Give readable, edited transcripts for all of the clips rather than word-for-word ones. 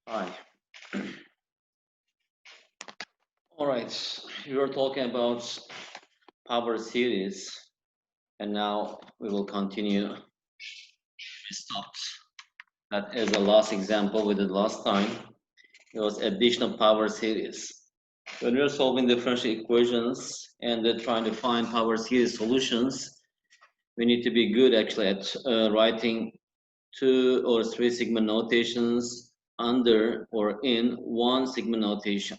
Hi. All right. We were talking about power series, and now we will continue. We stopped. That is the last example we did last time. It was additional power series. When we're solving differential equations and we're trying to find power series solutions, we need to be good actually at writing 2 or 3 sigma notations under or in 1 sigma notation.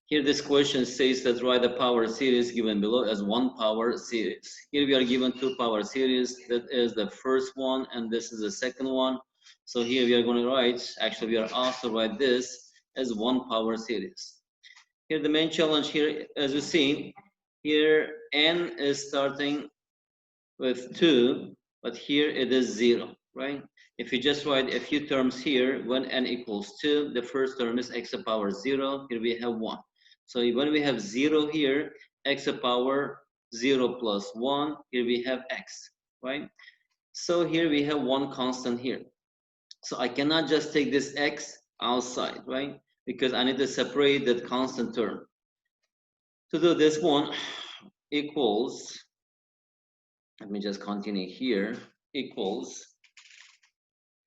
Here this question says that write the power series given below as 1 power series. Here we are given 2 power series. That is the first one and this is the second one. So here we are going to write, actually we are also write this as 1 power series. Here the main challenge here, as you see, here n is starting with 2, but here it is 0, right? If you just write a few terms here, when n equals 2, the first term is x to the power 0, here we have 1. So when we have 0 here, x to the power 0 plus 1, here we have x, right? So here we have one constant here. So I cannot just take this x outside, right? Because I need to separate that constant term. To do this one equals, let me just continue here, equals,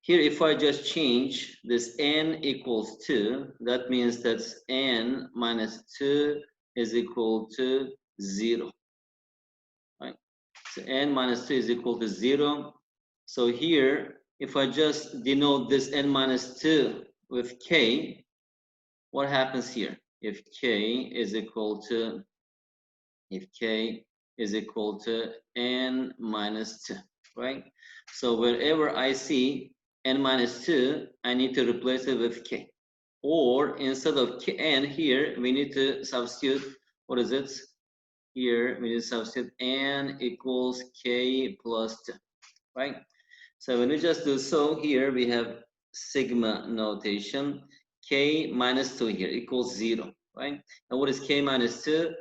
here if I just change this n equals 2, that means that n minus 2 is equal to 0, right? So n minus 2 is equal to 0. So here, if I just denote this n minus 2 with k, what happens here? If k is equal to n minus 2, right? So wherever I see n minus 2, I need to replace it with k. Or instead of n here, we need to substitute, what is it? Here, we need to substitute n equals k plus 2, right? So when we just do so, here we have sigma notation, k minus 2 here equals 0, right? And what is k minus 2?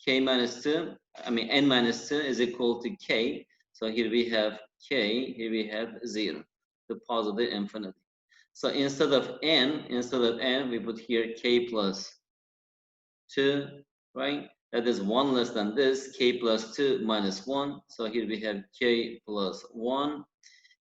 N minus 2 is equal to k. So here we have k, here we have 0, to positive infinity. So instead of n, we put here k plus 2, right? That is 1 less than this, k plus 2 minus 1. So here we have k plus 1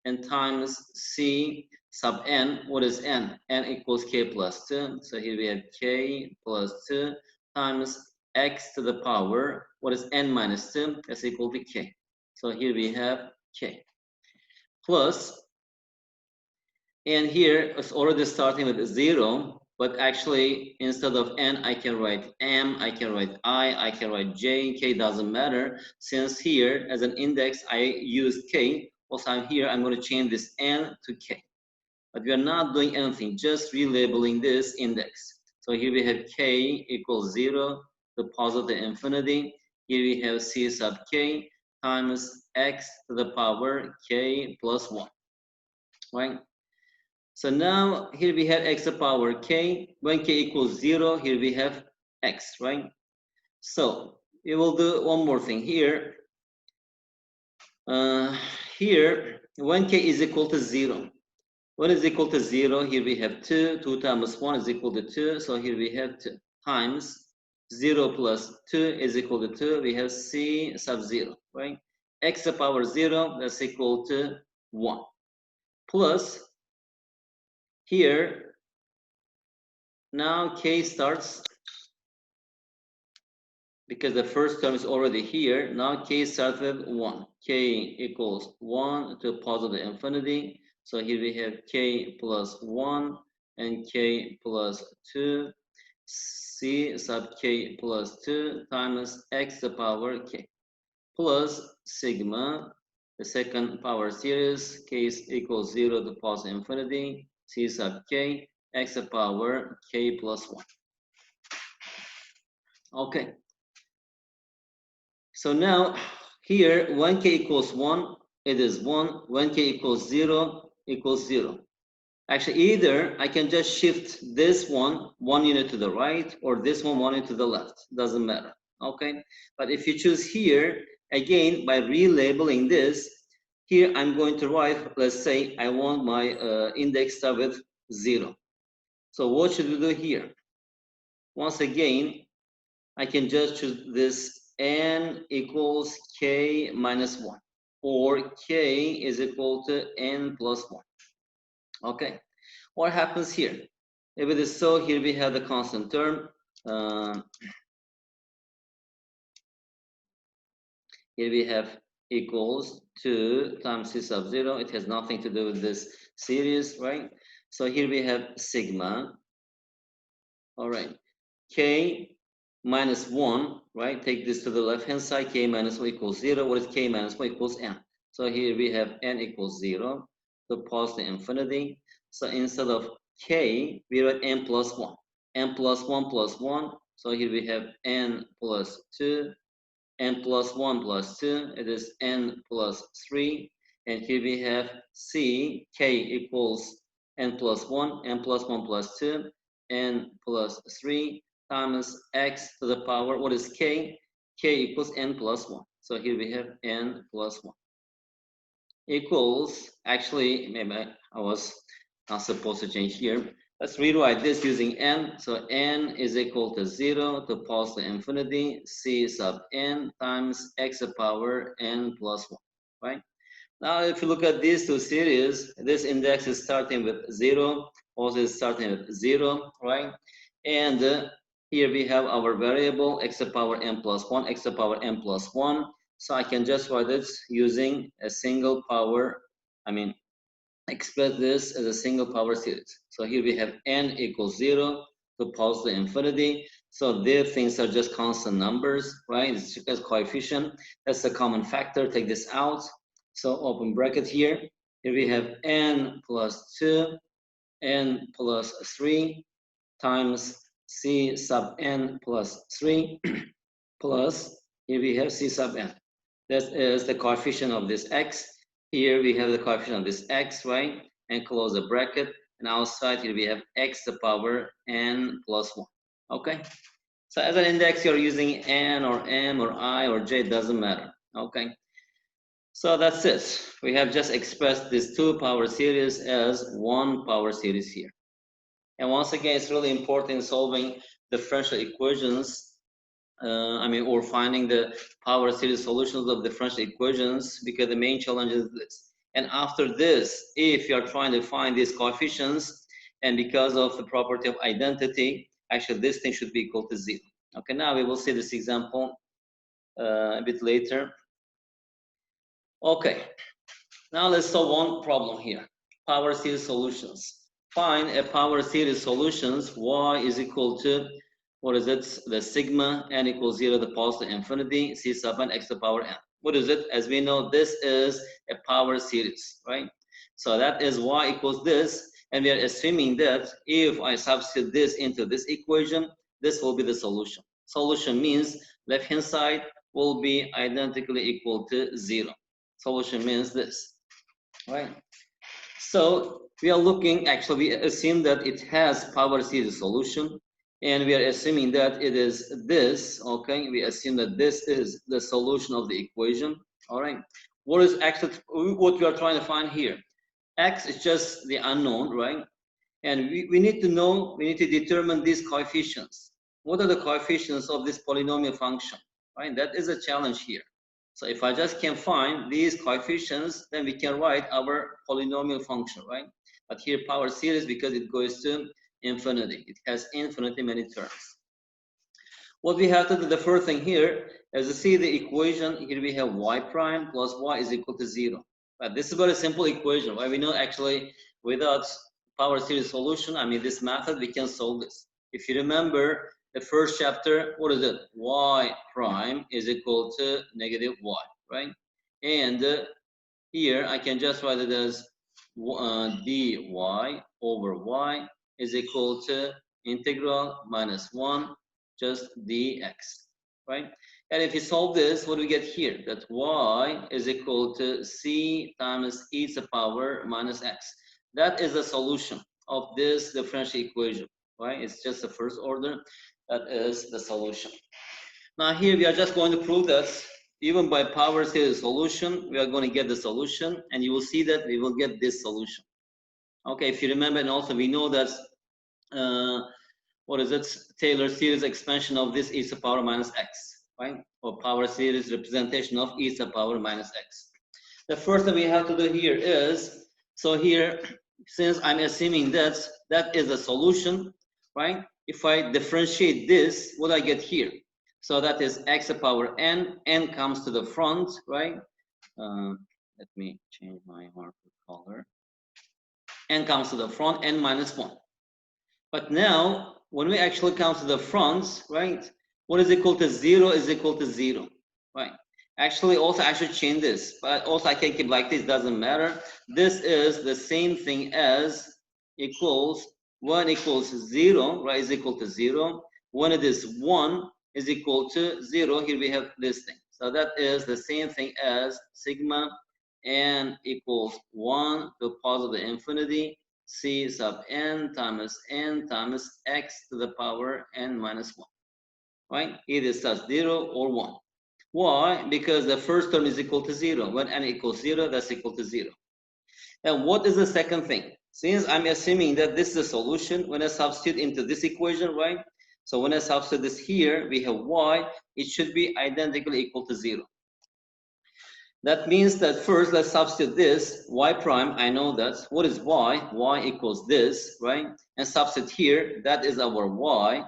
and times c sub n. What is n? N equals k plus 2. So here we have k plus 2 times x to the power. What is n minus 2? That's equal to k. So here we have k plus, and here it's already starting with 0, but actually instead of n, I can write m, I can write I can write j, k doesn't matter. Since here as an index I use k, also I'm here, I'm going to change this n to k. But we are not doing anything, just relabeling this index. So here we have k equals 0 to positive infinity. Here we have c sub k times x to the power k plus 1, right? So now here we have x to the power k. When k equals 0, here we have x, right? So we will do one more thing here. Here, when k is equal to 0, when is equal to 0, here we have 2. 2 times 1 is equal to 2. So here we have 2 times 0 plus 2 is equal to 2. We have c sub 0, right? X to the power 0, that's equal to 1. Plus, here, now k starts, because the first term is already here. Now k starts with 1. K equals 1 to positive infinity. So here we have k plus 1 and k plus 2. C sub k plus 2 times x to the power k plus sigma, the second power series, k is equals 0 to positive infinity, c sub k, x to the power k plus 1. Okay. So now here, when k equals 1, it is 1. When k equals 0, equals 0. Actually, either I can just shift this one 1 unit to the right or this one unit to the left. Doesn't matter. Okay. But if you choose here, again, by relabeling this, here I'm going to write, let's say I want my index start with 0. So what should we do here? Once again, I can just choose this n equals k minus 1, or k is equal to n plus 1. Okay, what happens here? If it is so, here we have the constant term. Uh, Here we have equals 2 times c sub 0. It has nothing to do with this series, right? So here we have sigma. All right. K minus 1, right? Take this to the left-hand side. K minus 1 equals 0. What is k minus 1 equals n? So here we have n equals 0 to positive infinity. So instead of k, we write n plus 1. N plus 1 plus 1. So here we have n plus 2, n plus 1 plus 2, it is n plus 3. And here we have c, k equals n plus 1, n plus 1 plus 2, n plus 3 times x to the power, what is k? K equals n plus 1. So here we have n plus 1 equals, actually, maybe I was not supposed to change here. Let's rewrite this using n. So n is equal to 0 to positive infinity, c sub n times x to the power n plus 1, right? Now, if you look at these two series, this index is starting with 0, also is starting with 0, right? And here we have our variable x to the power n plus 1, x to the power n plus 1. So I can just write this using a single power, express this as a single power series. So here we have n equals 0 to positive infinity. So their things are just constant numbers, right? It's just coefficient. That's the common factor. Take this out. So open bracket here. Here we have n plus 2, n plus 3 times c sub n plus 3 plus, here we have c sub n. That is the coefficient of this x. Here we have the coefficient of this x, right? And close the bracket. And outside here we have x to the power n plus 1. Okay? So as an index, you're using n or m or I or j, it doesn't matter. Okay? So that's it. We have just expressed this two power series as one power series here. And once again, it's really important in solving differential equations or finding the power series solutions of differential equations, because the main challenge is this. And after this, if you're trying to find these coefficients, and because of the property of identity, actually this thing should be equal to 0. Okay, now we will see this example a bit later. Okay, now let's solve one problem here. Power series solutions. Find a power series solutions. Y is equal to, what is it? The sigma n equals 0 to positive infinity, c sub n x to the power n. What is it? As we know, this is a power series, right? So that is y equals this, and we are assuming that if I substitute this into this equation, this will be the solution. Solution means left hand side will be identically equal to 0. Solution means this, right? So we are looking, actually we assume that it has power series solution, and we are assuming that it is this, okay? We assume that this is the solution of the equation, all right? What is actually, what we are trying to find here? X is just the unknown, right? And we need to know, we need to determine these coefficients. What are the coefficients of this polynomial function, right? That is a challenge here. So if I just can find these coefficients, then we can write our polynomial function, right? But here power series, because it goes to infinity. It has infinitely many terms. What we have to do, the first thing here, as you see the equation, here we have y prime plus y is equal to 0. But this is a very simple equation, right? We know actually without power series solution, this method, we can solve this. If you remember the first chapter, what is it? Y prime is equal to negative y, right? And here I can just write it as dy over y is equal to integral minus 1 just dx, right? And if you solve this, what do we get here? That y is equal to c times e to the power minus x. That is the solution of this differential equation, right? It's just the first order. That is the solution. Now here we are just going to prove that even by power series solution, we are going to get the solution, and you will see that we will get this solution. Okay, if you remember, and also we know that what is it? Taylor series expansion of this e to the power minus x, right? Or power series representation of e to the power minus x. The first thing we have to do here is, so here, since I'm assuming that is a solution, right? If I differentiate this, what I get here? So that is x to the power n comes to the front, right? Let me change my marker color. N comes to the front, n minus 1. But now, when we actually come to the front, right, what is equal to 0 is equal to 0, right? Actually, also, I should change this, but also I can keep like this, doesn't matter. This is the same thing as equals 1 equals 0, right, is equal to 0. When it is 1 is equal to 0, here we have this thing. So that is the same thing as sigma n equals 1 to positive infinity c sub n times x to the power n minus 1, right? Either such 0 or 1. Why? Because the first term is equal to 0. When n equals 0, that's equal to 0. And what is the second thing? Since I'm assuming that this is a solution, when I substitute into this equation, right? So when I substitute this here, we have y, it should be identically equal to 0. That means that first, let's substitute this, y prime, I know that. What is y? Y equals this, right? And substitute here, that is our y,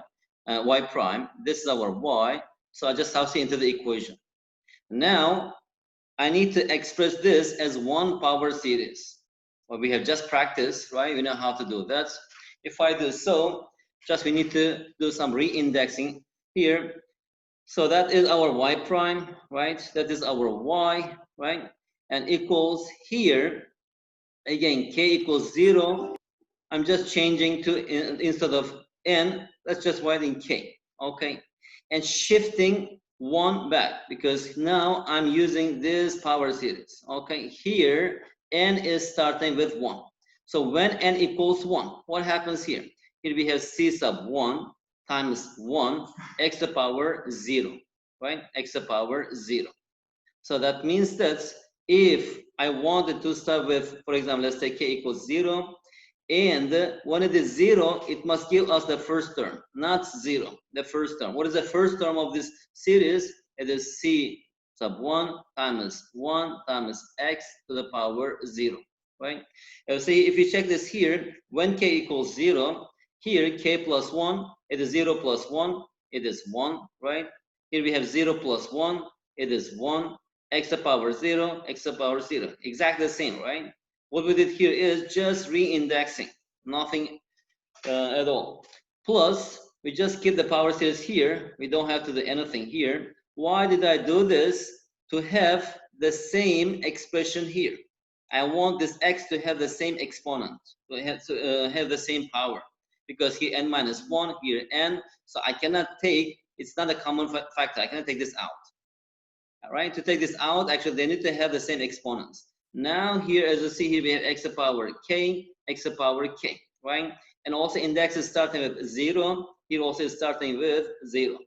y prime. This is our y. So I just substitute into the equation. Now, I need to express this as one power series. Well, we have just practiced, right? We know how to do that. If I do so, just we need to do some re-indexing here. So that is our y prime, right? That is our y, right? And equals here, again, k equals 0. I'm just changing to, instead of n, let's just write in k, okay? And shifting 1 back, because now I'm using this power series, okay? Here, n is starting with 1. So when n equals 1, what happens here? Here we have c sub 1 times 1 x to the power 0, right? X to the power 0. So that means that if I wanted to start with, for example, let's say k equals 0, and when it is 0, it must give us the first term, not 0, the first term. What is the first term of this series? It is c sub 1 times x to the power 0, right? See, if you check this here, when k equals 0, here k plus 1, it is 0 plus 1, it is 1, right? Here we have 0 plus 1, it is 1, x to the power 0, x to the power 0. Exactly the same, right? What we did here is just re-indexing, nothing at all. Plus, we just keep the power series here. We don't have to do anything here. Why did I do this? To have the same expression here. I want this x to have the same exponent, to have the same power. Because here n minus 1, here n, so I cannot take, it's not a common factor, I cannot take this out. All right, to take this out, actually they need to have the same exponents. Now here, as you see here, we have x to the power k, x to the power k, right? And also index is starting with 0, here also is starting with 0.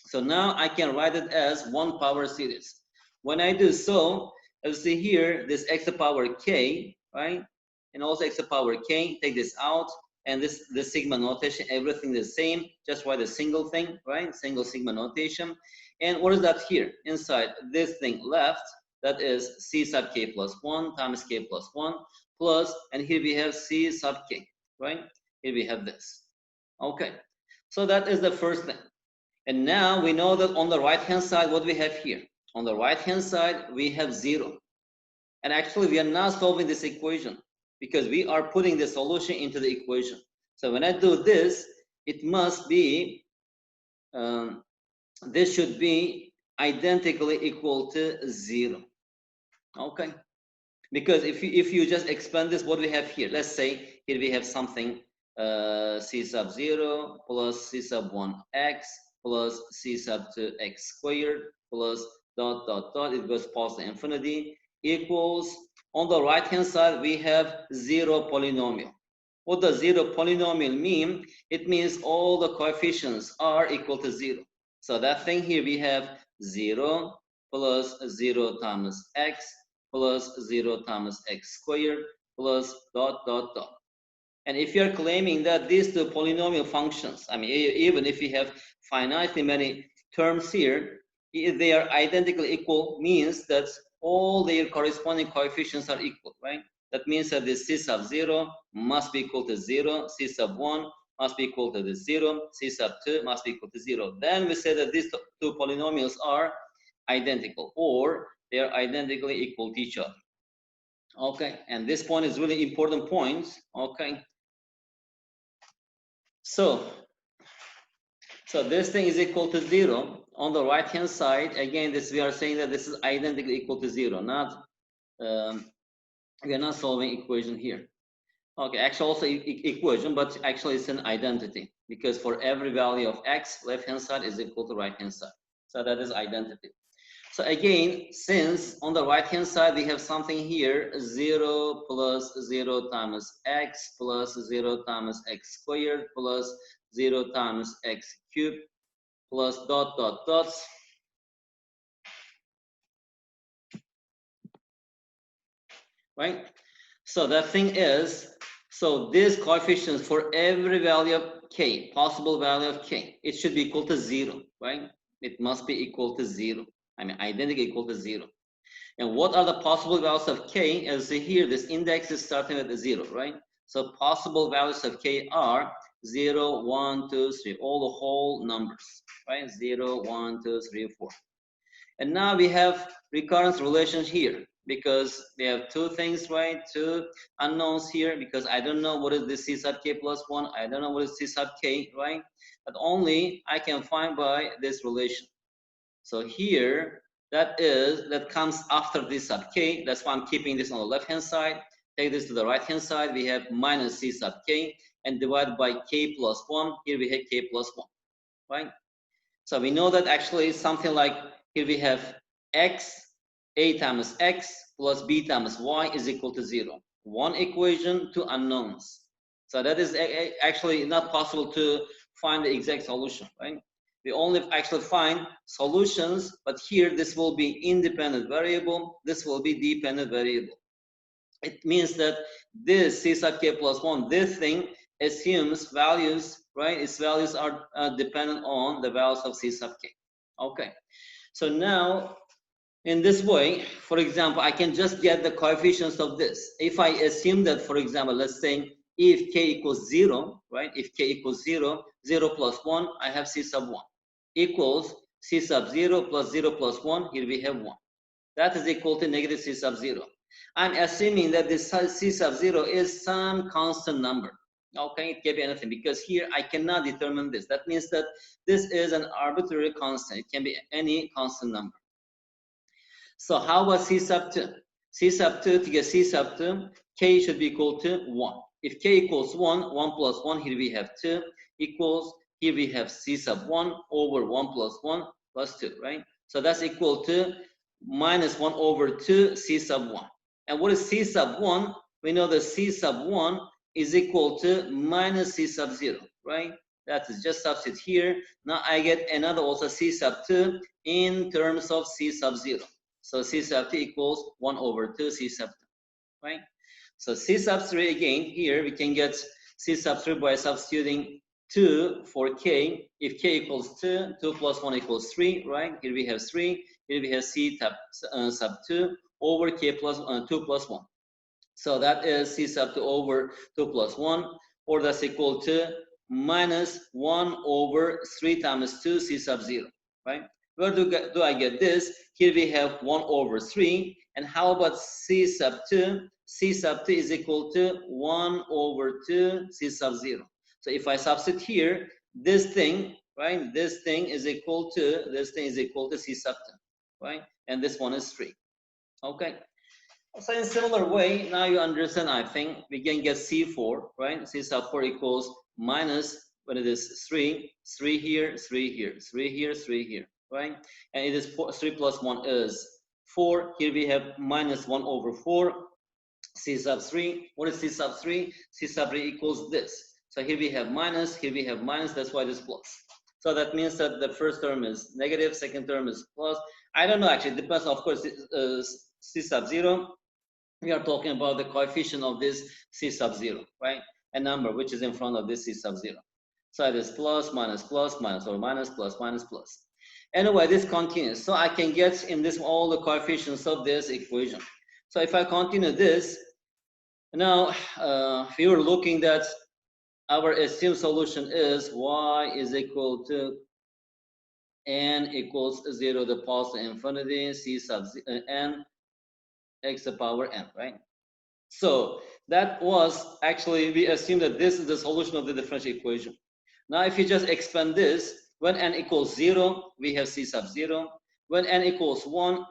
So now I can write it as one power series. When I do so, as you see here, this x to the power k, right? And also x to the power k, take this out, and this sigma notation, everything the same, just write a single thing, right? Single sigma notation. And what is that here? Inside this thing left, that is c sub k plus 1 times k plus 1 plus, and here we have c sub k, right? Here we have this. Okay, so that is the first thing. And now we know that on the right-hand side, what we have here? On the right-hand side, we have 0. And actually, we are not solving this equation because we are putting the solution into the equation. So when I do this, it must be, this should be identically equal to 0. Okay? Because if you just expand this, what we have here, let's say here we have something c sub 0 plus c sub 1x plus c sub 2x squared plus dot dot dot, it goes past the infinity, equals, on the right hand side we have 0 polynomial. What does 0 polynomial mean? It means all the coefficients are equal to 0. So that thing here we have 0 plus 0 times x plus 0 times x squared plus dot dot dot. And if you're claiming that these two polynomial functions, I mean, even if you have finitely many terms here, if they are identically equal, means that all their corresponding coefficients are equal, right? That means that the C sub 0 must be equal to 0, C sub 1 must be equal to the 0, C sub 2 must be equal to 0. Then we say that these two polynomials are identical, or they are identically equal to each other. Okay, and this point is really important point. Okay, so this thing is equal to 0 on the right hand side. Again, this we are saying that this is identically equal to 0, not we are not solving equation here. Okay, actually also equation, but actually it's an identity, because for every value of x, left hand side is equal to right hand side. So that is identity. So again, since on the right hand side we have something here, 0 plus 0 times x plus 0 times x squared plus 0 times x cubed plus dot dot dots, right? So the thing is, so these coefficients for every value of k, possible value of k, it should be equal to 0, right? It must be equal to 0. I mean, identical equal to 0. And what are the possible values of k? As you see here, this index is starting at the 0, right? So possible values of k are 0, 1, 2, 3, all the whole numbers, right? 0, 1, 2, 3, 4. And now we have recurrence relations here, because we have two things, right? Two unknowns here, because I don't know what is this C sub k plus 1. I don't know what is C sub k, right? But only I can find by this relation. So here, that comes after this sub k. That's why I'm keeping this on the left-hand side. Take this to the right-hand side. We have minus C sub k, and divide by k plus 1. Here we have k plus 1, right? So we know that actually something like, here we have x, a times x plus b times y is equal to 0. One equation, two unknowns. So that is actually not possible to find the exact solution, right? We only actually find solutions, but here this will be independent variable, this will be dependent variable. It means that this C sub k plus 1, this thing assumes values, right? Its values are dependent on the values of C sub k. Okay, so now in this way, for example, I can just get the coefficients of this. If I assume that, for example, let's say if k equals 0, right? If k equals 0, 0 plus 1, I have C sub 1 equals C sub 0 plus 0 plus 1, here we have 1. That is equal to negative C sub 0. I'm assuming that this C sub 0 is some constant number. Okay, it can be anything, because here I cannot determine this. That means that this is an arbitrary constant. It can be any constant number. So how about C sub 2? C sub 2, to get C sub 2, k should be equal to 1. If k equals 1, 1 plus 1, here we have 2, equals, here we have C sub 1 over 1 plus 1 plus 2, right? So that's equal to minus 1 over 2 C sub 1. And what is C sub 1? We know that C sub 1 is equal to minus C sub 0, right? That is just substitute here. Now I get another also C sub 2 in terms of C sub 0. So C sub 2 equals 1 over 2 C sub 2, right? So C sub 3, again, here we can get C sub 3 by substituting 2 for k. If k equals 2, 2 plus 1 equals 3, right? Here we have 3. Here we have C sub 2 over k plus 2 plus 1. So that is C sub 2 over 2 plus 1, or that's equal to minus 1 over 3 times 2 C sub 0, right? Where do I get this? Here we have 1 over 3. And how about C sub 2? C sub 2 is equal to 1 over 2 C sub 0. So if I substitute here, this thing, right? This thing is equal to C sub 2, right? And this one is 3. Okay. So in similar way, now you understand, I think, we can get C4, right? C sub 4 equals minus, what it is, 3, 3 here, 3 here, 3 here, 3 here, right? And it is 3 plus 1 is 4. Here we have minus 1 over 4. C sub 3. What is C sub 3? C sub 3 equals this. So here we have minus, here we have minus, that's why it is plus. So that means that the first term is negative, second term is plus. I don't know, actually, it depends, of course, C sub 0. We are talking about the coefficient of this C sub 0, right? a number which is in front of this c sub 0. So it is plus, minus, plus, minus, or minus, plus, minus, plus. Anyway, this continues. So I can get in this all the coefficients of this equation. So if I continue this, now we were looking that our assumed solution is y is equal to n equals 0 to the positive infinity c sub n x to the power n, right? So that was actually, we assume that this is the solution of the differential equation. Now if you just expand this, when n equals 0, we have c sub 0. When n equals 1,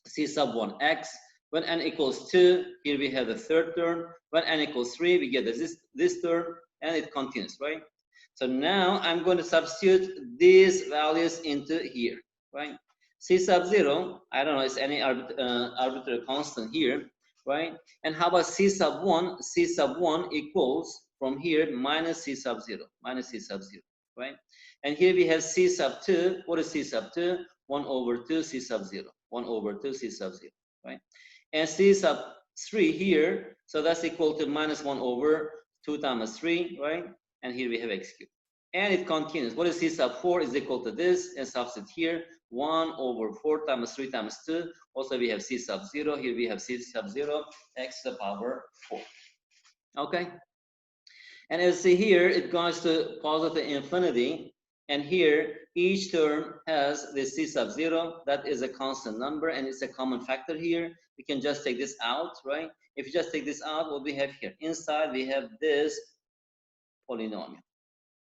c sub 1x. When n equals 2, here we have the third term. When n equals 3, we get this term, and it continues, right? So now I'm going to substitute these values into here, right? C sub 0, I don't know, it's any arbitrary constant here, right? And how about C sub 1? C sub 1 equals from here minus C sub 0, right? And here we have C sub 2. What is C sub 2? 1 over 2 C sub 0, 1 over 2 C sub 0, right? And C sub 3 here, so that's equal to minus 1 over 2 times 3, right? And here we have x cubed. And it continues. What is C sub 4 is equal to this, and substitute here, 1 over 4 times 3 times 2. Also we have C sub 0, here we have C sub 0, x to the power 4. Okay? And as you see here, it goes to positive infinity. And here, each term has the c sub 0. That is a constant number, and it's a common factor here. We can just take this out, right? If you just take this out, what we have here? Inside, we have this polynomial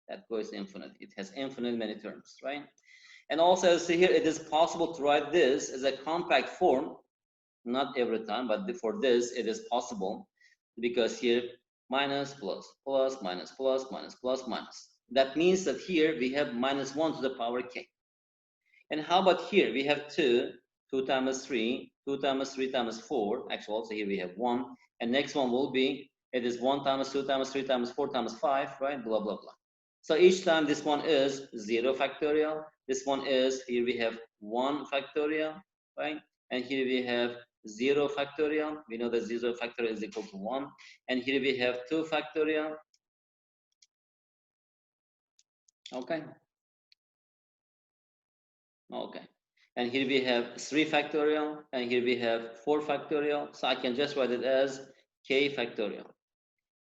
that goes to infinity. It has infinite many terms, right? And also, as you see here, it is possible to write this as a compact form. Not every time, but for this, it is possible. Because here, minus, plus, plus, minus, plus, minus, plus, minus. That means that here we have minus 1 to the power k. And how about here? We have 2, 2 times 3, 2 times 3 times 4. Actually, also here we have 1. And next one will be, it is 1 times 2 times 3 times 4 times 5, right? Blah, blah, blah. So each time this one is 0 factorial. This one is, here we have 1 factorial, right? And here we have 0 factorial. We know that 0 factorial is equal to 1. And here we have 2 factorial. Okay. Okay. And here we have 3 factorial. And here we have 4 factorial. So I can just write it as k factorial.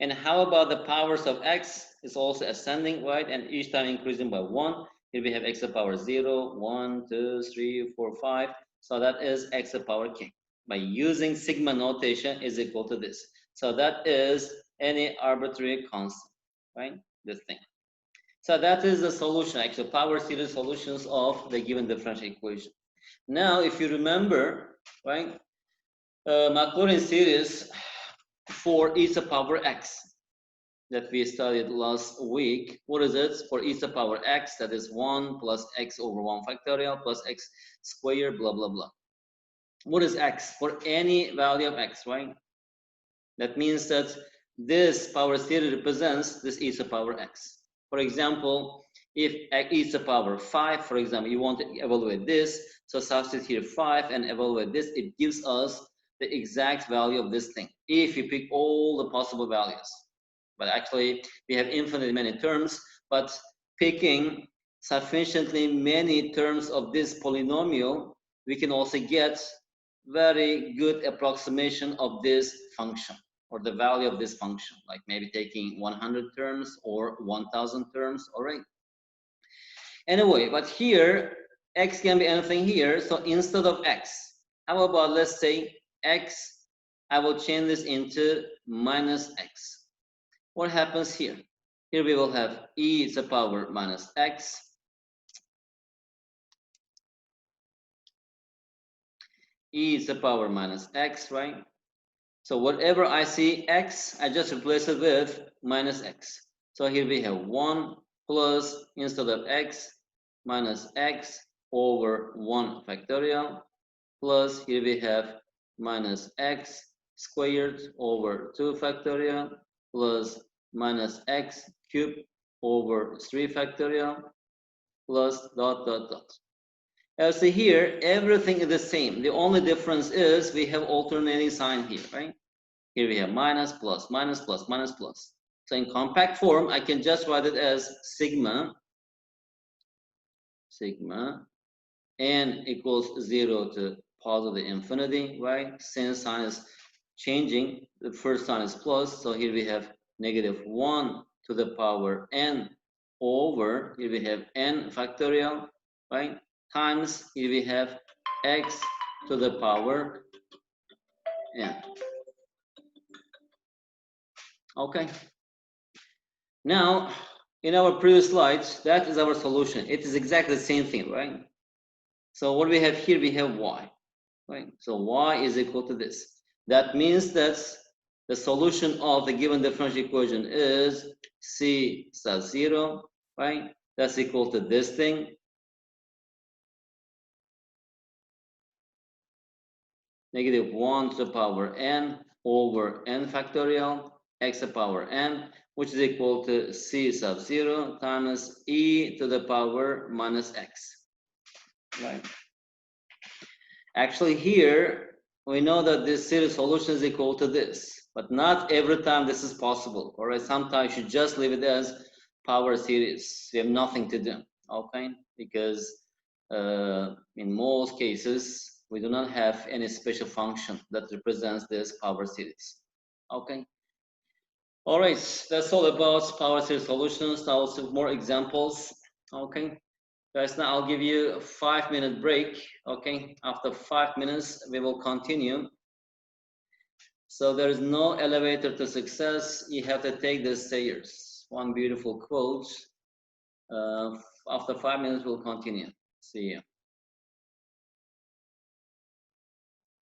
And how about the powers of x? It's also ascending, right? And each time increasing by 1. Here we have x to the power 0, 1, 2, 3, 4, 5. So that is x to the power k. By using sigma notation is equal to this. So that is any arbitrary constant, right? This thing. So that is the solution, actually, power series solutions of the given differential equation. Now, if you remember, right, Maclaurin series for e to the power x that we studied last week. What is it? For e to the power x, that is 1 plus x over 1 factorial plus x squared, blah, blah, blah. What is x? For any value of x, right? That means that this power series represents this e to the power x. For example, if e to the power 5, for example, you want to evaluate this, so substitute here 5 and evaluate this, it gives us the exact value of this thing, if you pick all the possible values. But actually, we have infinitely many terms, but picking sufficiently many terms of this polynomial, we can also get very good approximation of this function or the value of this function, like maybe taking 100 terms or 1000 terms, all right? Anyway, but here, x can be anything here, so instead of x, how about let's say x, I will change this into minus x. What happens here? Here we will have e to the power minus x. E to the power minus x, right? So whatever I see x, I just replace it with minus x. So here we have 1 plus, instead of x, minus x over 1 factorial, plus here we have minus x squared over 2 factorial, plus minus x cubed over 3 factorial, plus dot, dot, dot. As see here, everything is the same. The only difference is we have alternating sign here, right? Here we have minus, plus, minus, plus, minus, plus. So in compact form, I can just write it as sigma n equals 0 to positive infinity, right? Since sign is changing, the first sign is plus, so here we have negative 1 to the power n over, here we have n factorial, right? Times, here we have x to the power n. Okay. Now, in our previous slides, that is our solution. It is exactly the same thing, right? So what we have here, we have y, right? So y is equal to this. That means that the solution of the given differential equation is c sub 0, right? That's equal to this thing, negative 1 to the power n over n factorial x to the power n, which is equal to c sub 0 times e to the power minus x, right? Actually here, we know that this series solution is equal to this, but not every time this is possible, all right? Sometimes you just leave it as power series. You have nothing to do, okay? Because in most cases, we do not have any special function that represents this power series, okay? All right, that's all about power series solutions. Now, some more examples, okay? Guys, now I'll give you a 5-minute break, okay? After 5 minutes, we will continue. So there is no elevator to success. You have to take the stairs. One beautiful quote. After 5 minutes, we'll continue. See you.